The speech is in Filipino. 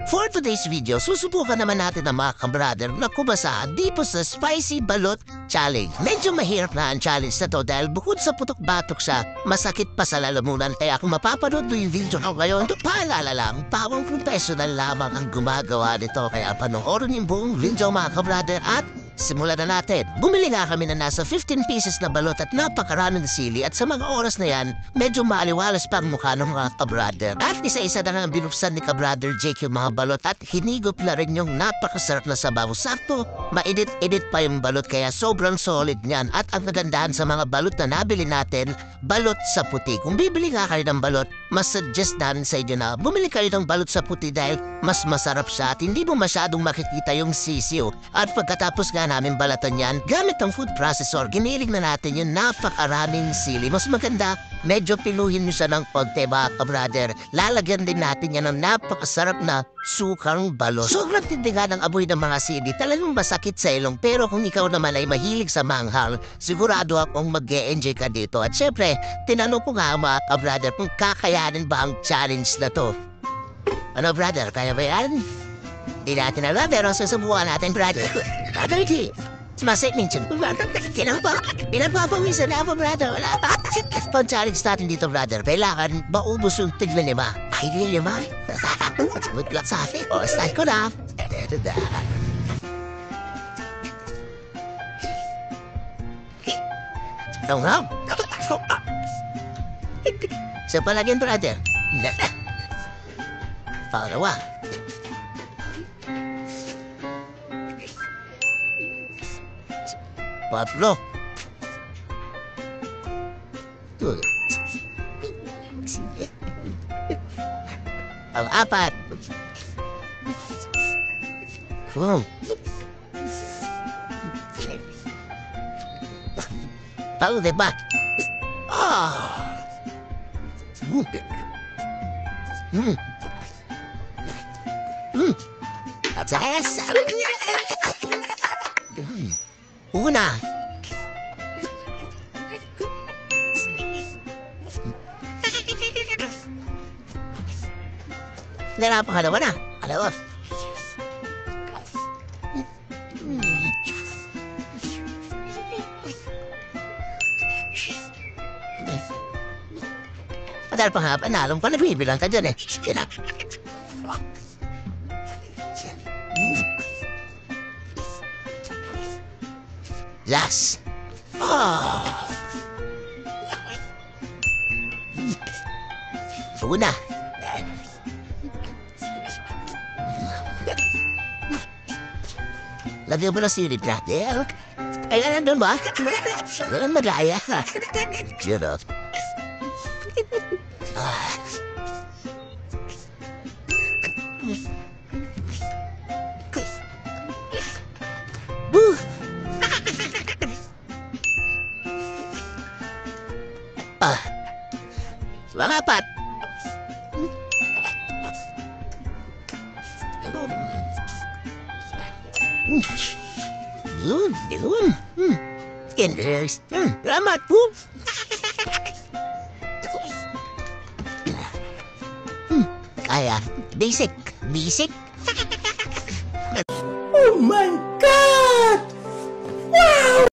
For today's video, susubukan naman natin ang mga kabrader na kumasa dito sa Spicy Balot Challenge. Medyo mahirap na ang challenge na to dahil bukod sa putok-batok siya, masakit pa sa lalamunan. Kaya kung mapapanood mo yung video ko ngayon, paalala lang, pawang professional lamang ang gumagawa nito. Kaya panoorin yung buong video mga kabrader at simulan na natin. Bumili nga kami na nasa 15 pieces na balot at napakaraming sili at sa mga oras na yan, medyo maaliwalas pa ang mukha ng mga kabrader. At isa-isa na nga binuksan ni kabrader Jake yung mga balot at hinigop na rin yung napakasarap na sabaw. Sakto, mainit-init pa yung balot kaya sobrang solid niyan. At ang nagandahan sa mga balot na nabili natin, balot sa puti. Kung bibili nga kayo ng balot, mas suggest namin sa inyo na bumili kayo ng balot sa puti dahil mas masarap siya at hindi mo masyadong makikita yung sisiw. At pagkatapos nga namin balatan yan, gamit ang food processor, giniling na natin yung napakaraming sili. Mas maganda, medyo piluhin nyo siya ng konti mga kabrader. Lalagyan din natin yan ng napakasarap na sukang balot. Sobrang tindi nga ng amoy ng mga sili, talagang masakit sa ilong. Pero kung ikaw naman ay mahilig sa manghang, sigurado akong mag-e-enjoy ka dito. At syempre, tinanong ko nga mga kabrader kung kakayanin ba ang challenge na to. Ano brother, kaya ba yan? Di natin alam, pero susubukan natin, brother. Brother G, sumasik minsan. Pinapapawisan na ako, brother. Wala pa. Pag-challenge natin dito, brother, kailangan maubos yung tigla lima. Ay, di lima. Wait lang sa akin. O, start ko na. Tong ham. Sa palagyan, brother. Pangalawa. Patlo. Ang apat. Pang-lima. Una. Napakalawa na. Alawa. Dahil pa nga, panalong pa nabibilang ka dyan eh. Last. Una. Lagyan mo na silip natin. Ay, nandun ba? Walang magaya. Shut up. Mga apat. Yun. Interesting. Salamat po. Kaya, basic. Oh my God!